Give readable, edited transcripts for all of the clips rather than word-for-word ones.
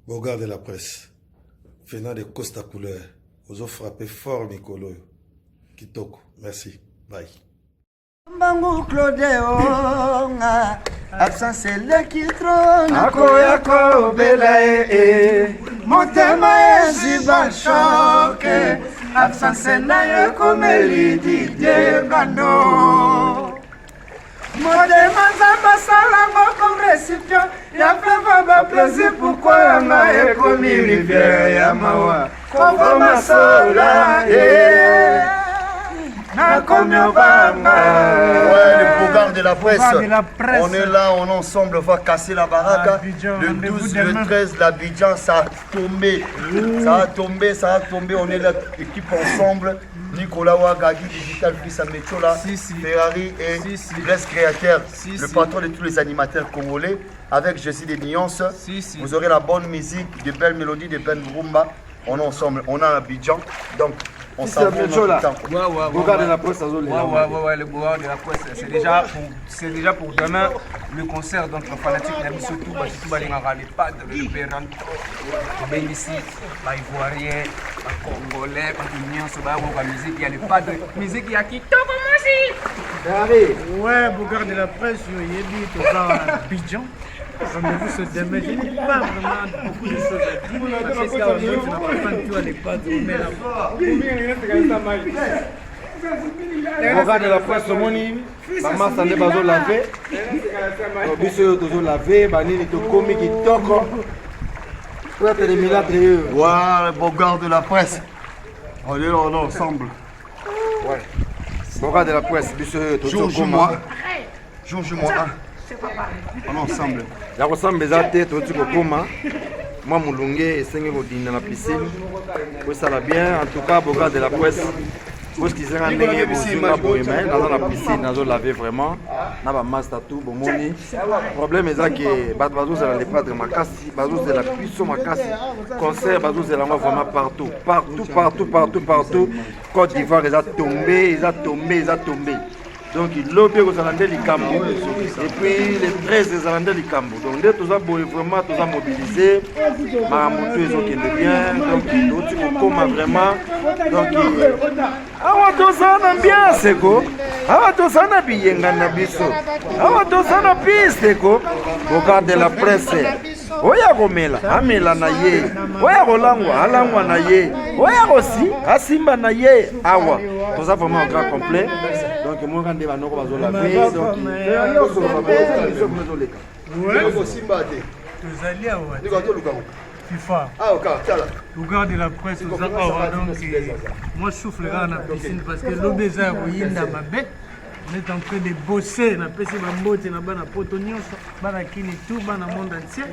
Bogard de la presse, venant de Costa Couleur, vous ont frappé fort Mikolo. Kitoko, merci. Bye. Mbangu Claudeonga, absence l'ekitro, nakoya ko belae, motema eziba choke, absence na ye komeli didie gando. Motema zamba salango comme récipient, ya fleva ba plaisir pourquoi yanga ye komi rivière ya mawa, kova masola Ouais, le Bogard de la presse. On est là, on est ensemble, on va casser la baraque. Le 12, le 13, l'Abidjan, ça a tombé. Ça a tombé, ça a tombé. On est là, équipe ensemble. Nicolas Ouagagi, Digital Plus Amechola, Ferrari et Blaise Créateur, le patron de tous les animateurs congolais. Avec Jessie des nuances. Vous aurez la bonne musique, de belles mélodies, de belles rumba. On est ensemble, on a Abidjan. Donc, on s'en va notre temps. Bogard de la presse, le Bogard de la presse, c'est déjà pour demain le concert. Donc, les fanatiques n'aiment surtout pas les pads, le Béran, les Bénissi, les Ivoiriens, les Congolais, les Nuances, la musique, il y a les pads de musique, il y a qui tombe en musique. Ouais, Bogard de la presse, il y a dit tout ça à Abidjan. Rendez-vous ce demain, je n'ai pas vraiment beaucoup de choses à dire. Parce que quand tu n'as pas fait, tu as les pattes, on met la Bogard de la presse, moni, maman sande bazo laver. Biso toujours laver, banini to komi ki toko. Pour te milâtre. Ouais, le Bogard de la presse. On est là, on est ensemble. Ouais. Bogard de la presse, biso toujours Joue-moi. Joue-moi. On est ensemble. Ya kosamba eza te toti kokoma mwa mulunge esenge kodinda na piscine kosala bien. En tout cas Bogard de la presse bosikisanga ndenge bozinga boyema naza na piscine nazolave vraiment na bamaster tout bomoni problème eza ke bato bazozela le padre makasi bazozela biso makasi concert bazozela yango vraiment partout Côte d'Ivoire eza tombé. Donc il lobby aux Alandais du Cambo et puis les 13 des Alandais du Cambo. Donc dès tout ça vraiment tout ça mobilisé, Maramoto ils ont qui est bien, donc l'autre comment vraiment donc awa to sana bien seko, awa to sana biyenga na biso, awa to sana piste ko, Bogard de la presse. Oya komela amela na ye, oya kolangwa alangwa na ye, oya kosi asimba na ye awa. Tout ça vraiment un grand complet. Donc moi quand des banoko bazo la paix donc FIFA. Bogard de la presse, donc moi je souffle dans la piscine parce que l'obésa est ma bête. On est en train de bosser, na pesi ba mbote na bana poto nyonso, bana kini tout bana monde entier.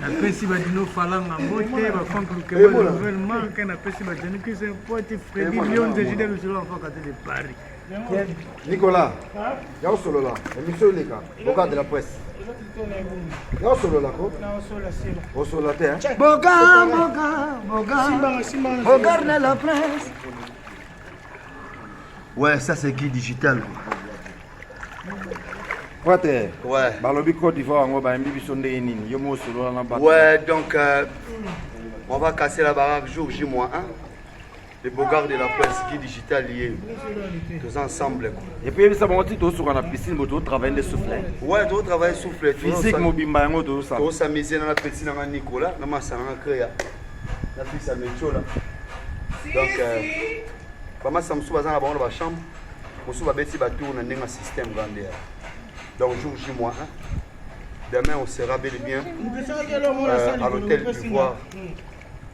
Na pesi ba dino falanga mbote, ba conclure que nouvelle marque, na pesi ba dino que c'est un pote Freddy Lyon de JD le enfant côté de Paris. Nicolas, y'a solo là, émission les gars, Bogard de la presse. Y'a solo là quoi? Au solo là terre. Bogard de la presse. Ouais, ça c'est qui digital. Ouais. Ouais. Côte d'Ivoire, on va biso ndenge nini. Yo mo solo na ba. Ouais, donc on va casser la baraque jour J-1. Les Bogards de la presse qui digital lié. Tous ensemble. Et puis ça va tout sur la piscine, mais tout travailler de souffle. Ouais, tout travailler souffle. Physique mobimba yango tout ça. Tout s'amuser dans la petite dans Nicolas, dans ma salon créa. La fille ça métio là. Donc Bama Samsou bazana ba dans la chambre. Mosu ba beti ba tour na ndenga système grandeur. Donc jour J-1. Demain on sera bel et bien à l'hôtel d'Ivoire.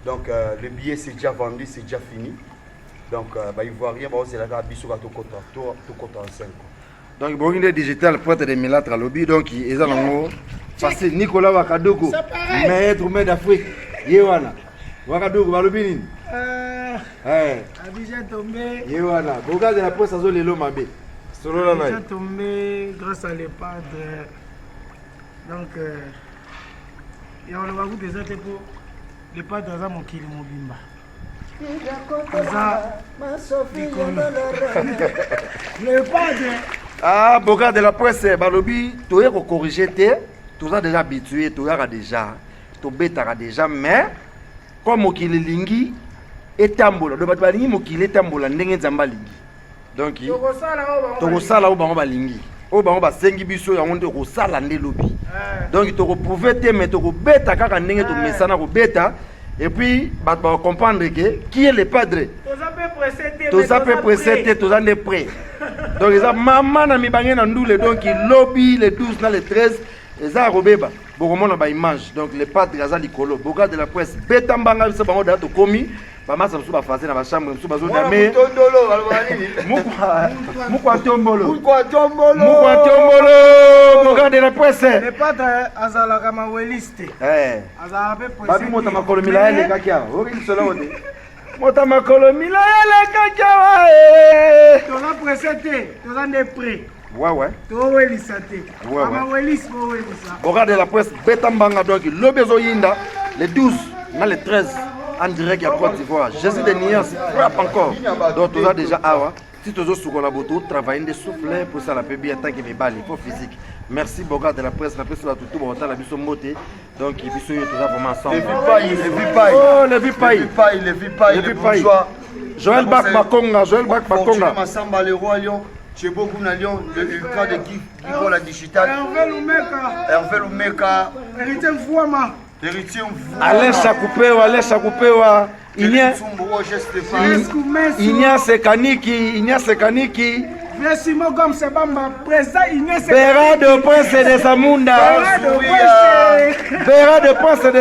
Donc le billet c'est déjà vendu, c'est déjà fini. Donc Ivoirien va aussi la biso tout content en 5. Donc Bogard digital porte de milâtre à lobby donc ils ont parce que Nicolas Wakadoko maître d'Afrique Yewana Wakadoko va lobby nini Abidjan tombé. Yewana Bogard de la presse azo lelo mabe solo là Abidjan tombé grâce à les padres. Donc il y a le bagou des autres pour les padres à mon kili mobimba. Le padre. Ah Bogard de la presse balobi toye ko corriger te tout ça déjà habitué tout ça déjà tobetaka déjà mais comme mokili lingi etambola do bato balingi mokili etambola ndenge nzambe alingi donc tokosala oyo bango balingi oyo bango basengi biso yango nde tokosala nde lobi donc tokoprouve te mais tokobeta kaka ndenge tomesana kobeta et puis bato bakocomprendre que qui est le padre toza mpe pressé te toza nde prêt donc eza mama na mibange na ndule donc lobi le 12 na le 13 eza kobeba bokomona baimage donc le padre aza likolo boga de la presse beta mbanga biso bango daya tokomi bamasa mosusu bafase na bachambre mosusu bazodame mukwa tombolo boga de la presse le padre azalaka maweliste azala mpe babi mota makolo milaya elekaki awa okilisolo te mota makolo milaya elekaki awa toza presse te toza nde prêt ouais towelisa te amawelisi bowelisa boga de la presse beta mbanga donc lobi ezoyinda le 12 na le 13 en direct à Côte d'Ivoire. Jésus de Nias frappe encore. Donc tout ça déjà awa. Si tu as sur la boto, travailler des soufflets pour ça la peut bien tant que mes balles, il faut physique. Merci Boga de la presse, la presse la tout bon temps la biso moté. Donc il biso tout ça vraiment ensemble. Les vipailles. Joël Bak Bakonga, Massamba le roi Lyon. Chez beaucoup na Lyon, le ultra de Guy la digital. Hervé Lumeka. Héritier Mfouama. Alain Chakupewa, Ignace Kaniki, Béra de Prince de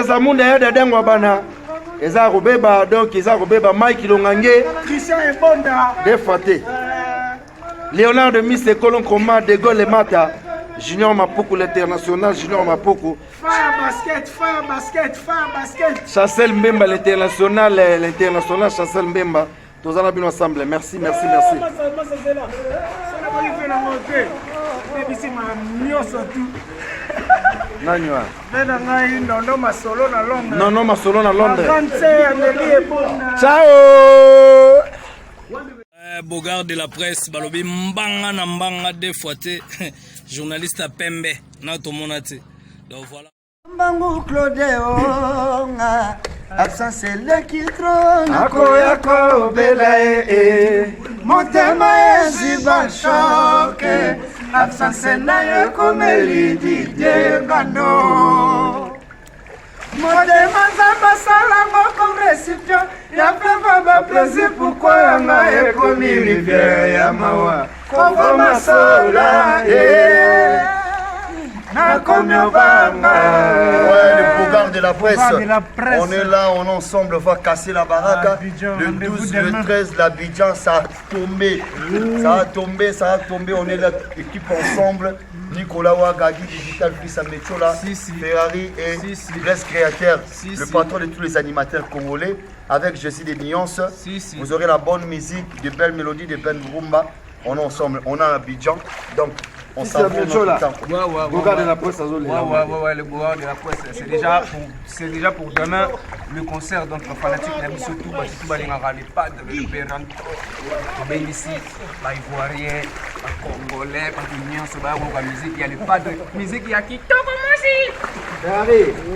Zamunda, de Dengwabana, Eza Robeba, donc Eza Robeba, Mike Longange, Christian Ebonda, Defate, Léonard de Miss Colon Coma, De Gaulle Mata. Junior Mapoko, l'international, Junior Mapoko. Fire basket. Chancel Mbemba, l'international, Chancel Mbemba. Tous en abîmes ensemble. Merci. Non, masolo na Londres. Ciao. Bogard de la presse, balobi mbanga na mbanga deux fois te journaliste à Pembe na to monate. Donc voilà. Mbangu Claudéonga absent c'est le qui trône Akoyako belae Motema eziba choke absent c'est na komelidi degano Modema zamba salango comme récipient ya feva plaisir pourquoi yanga ekomi rivière ya mawa Kovo masola na komyobanga. Ouais, le Bougard de la presse. On est là, on est ensemble, on va casser la baraque. Le 12, le 13, l'Abidjan, ça a tombé. Ça a tombé. On est là, équipe ensemble. Nicolas Ouagagi, Digital Fils Amechola, Ferrari et Grèce Créateur, le patron de tous les animateurs congolais. Avec Jessie des nuances, vous aurez la bonne musique, de belles mélodies, de belles rumba. On est ensemble, on a Abidjan, donc on s'avoue notre temps. Bougard de la presse, ouais, le Bougard de la presse, c'est déjà pour demain le concert donc fanatique surtout les pads, le Péranto, les ici, les Ivoiriens, les Congolais, la musique, il y a les pads de musique, il y a qui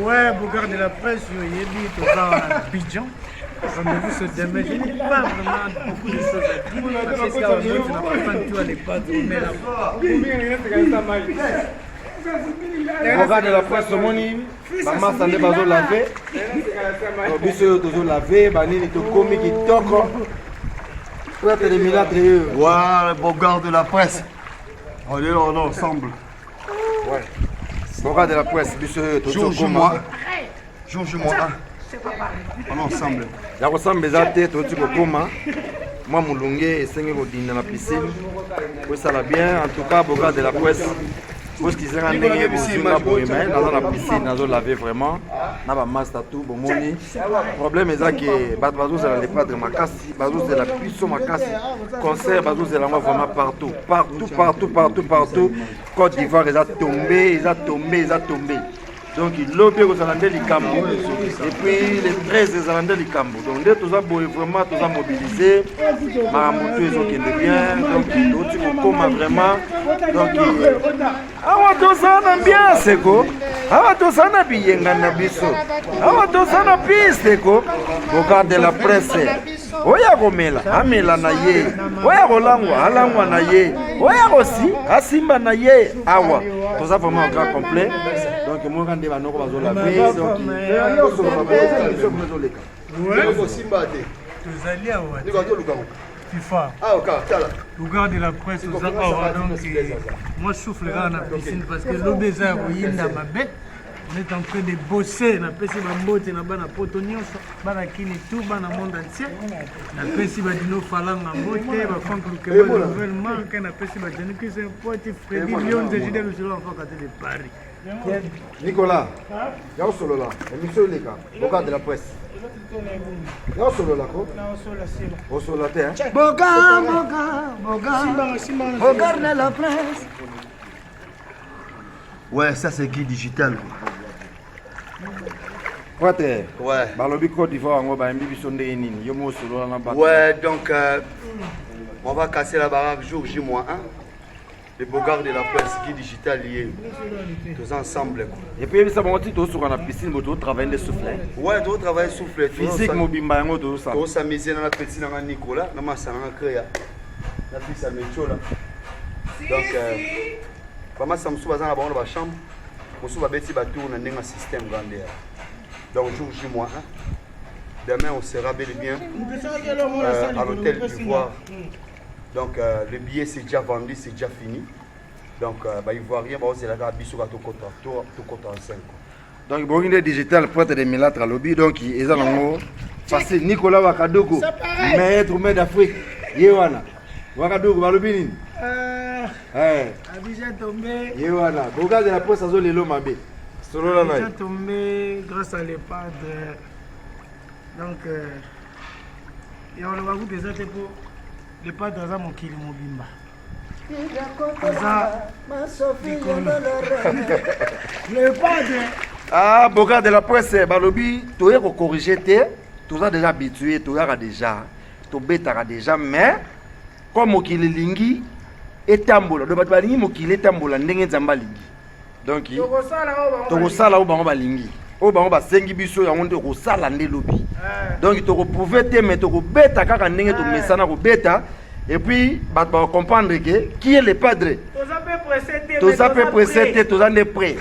ouais, Bougard de la presse, il y a dit dans Abidjan. Rendez-vous ce demain, je n'ai pas vraiment beaucoup de choses à dire parce que quand tu n'as pas tout à l'époque, on met la Bougard de la presse, moni, maman sande bazo laver, biso tozo laver, banini to komi ki toko. Prêtre de milâtre. Voilà, le Bougard de la presse. On est là, on est ensemble. Ouais. Bougard de la presse, biso tozo koma. Jour moi. On est ensemble. Ya kosamba eza te toti kokoma mwa molunge esenge kodinda na piscine kosala bien en tout cas Bougard de la presse kosikizanga ndenge bozinga boye me naza na piscine nazolave vraiment na bamaster tout bomoni problème eza ke bato bazozela le padre makasi bazozela biso makasi concert bazozela yango vraiment partout Côte d'Ivoire eza tombé donc l'obé aux Alandais Likambo et puis les 13 des Alandais Likambo donc dès tous aboyés vraiment tous mobilisés Maramoto ils ont bien donc l'autre comme vraiment donc awa tozala ambiance ko awa tozala biyenga na biso awa tozala piste ko Bogar de la presse oya komela amela na ye oya kolangwa alangwa na ye oya kosi asimba na ye awa toza vraiment un grand complet donc moi quand débat noko bazola vie donc tozali awa FIFA. Bogar de la presse aux awa donc moi je souffle là dans la piscine parce que l'obésa yinda mabe. On est en train de bosser na pesi ba mbote na bana poto nyonso bana kini tout bana monde entier na pesi ba dino falanga mbote ba contre que ba nouvelle marque na pesi ba dino que c'est un pote Freddy Lyon de Jidel le en fait de Paris. Nicolas, il y a un solo là, émission les gars, Bogar de la presse. Il y a un solo là quoi? Au solo là terre. Bogar de la presse. Ouais, ça c'est Guy Digital. Ouais. Ouais, donc on va casser la baraque jour J-1. Les Bogar de la presse, Guy Digital lié. Tous ensemble. Et puis ça va aussi sur la piscine, vous travaillez le soufflet. Ouais, tu travailles soufflet. Physique, mobimba, tout ça. Tu s'amuser dans la piscine avec Nicolas, dans ma salle en créa. La piste à métro là. Donc, pas mal ça me souvient dans la chambre. Je me souviens de tour dans un système grandeur. Donc, jour J-1. Demain, on sera bel et bien à l'hôtel d'Ivoire. Donc, le billet c'est déjà vendu, c'est déjà fini. Donc, Ivoirien, c'est la biso tout compte en 5. Donc, Bogar Digital, pointe de Milatra Lobby, donc, ils ont facile. Nicolas Wakadogo, maître d'Afrique. Yewana. Wakadogo, Balobini. Abidjan tombé. Yewana. Bogar de la presse, ça les lots mabé. Abidjan tombé grâce à l'EHPAD. Donc, il y a un des autres pour. Les pas dans mon kili mobimba. Le padre. Ah, Bogar de la presse, Balobi, tu es corrigé, tu as déjà habitué, tu as déjà, tu bêtas déjà, mais comme au kili lingi, et tambola, de batbalingi, mon kili tambola, n'engue zambalingi. Donc, tu as là où on va lingi. Au bas, on va sengi biso, on te rosala ne lobby. Donc, tu reprouves tes mais tu bêta car on n'engue ton messana au bêta. Et puis, tu vas comprendre que qui est le padre. Tous à peu près c'était, tous à peu près.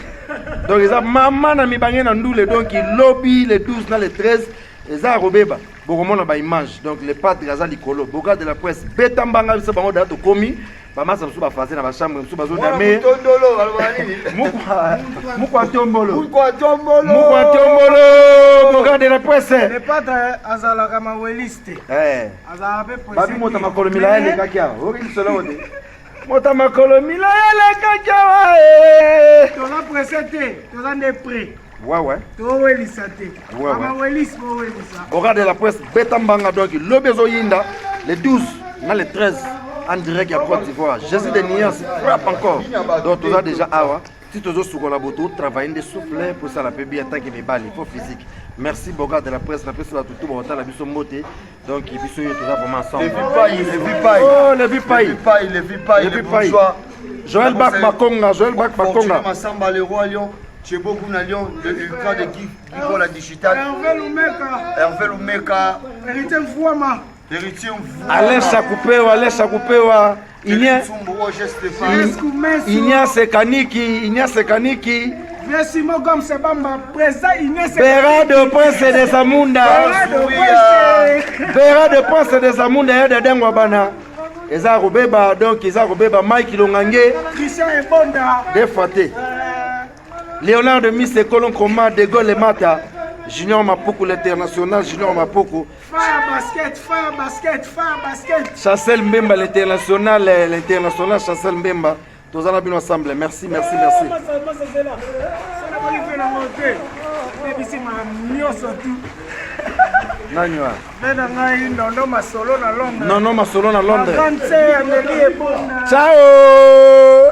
Donc, ils ont maman na mi bangé na ndoule, donc il lobby les 12 dans les 13, ils ont robeba. Beaucoup de monde image. Donc, les padres ils ont l'icolo. Bogar de la presse, bêta mbanga ils sont bango d'ato commis. Maman ça me souba fazer na chambre, me souba zo dame. Mukwa tombolo. Bogar de la presse. Les padres azala kama weliste. Azala pe presse. Babi mota makolo milaele kakia. Ori solo de. Mota makolo milaele kakia. Tu as pressé, tu as des prêts. Ouais. Tu as weliste. Kama weliste mo welisa. Bogar de la presse bêta mbanga donc le bezo yinda les 12 dans les 13. En direct à Côte d'Ivoire. Jésus de Nias frappe encore. Donc, tu as déjà awa. Si tu as sur la boto, travailler des soufflets pour ça la peut bien attaquer mes balles. Il faut physique. Merci Bogar de la presse. La presse va tout le monde la biso moté. Donc, il faut tout ça vraiment ensemble. Les vipailles. Joël Bak Bakonga. Massamba le roi Lyon. Chez beaucoup na Lyon, le cas de Guy la digital. Hervé Lumeka. Héritier Fouama. Alain Chakupewa, Ignace Kaniki, Béra de Prince de Zamunda, de Dengwabana, Eza Robeba, donc Eza Robeba, Mike Longange, Christian Ebonda, Defaté, Léonard de Miss Colon Coma, De Gaulle Mata. Junior Mapoko, l'international, Junior Mapoko. Fire basket. Chassel Mbemba, l'international, Chassel Mbemba. Tous en abîme ensemble. Merci. Non, ma solo na Londres. Ciao.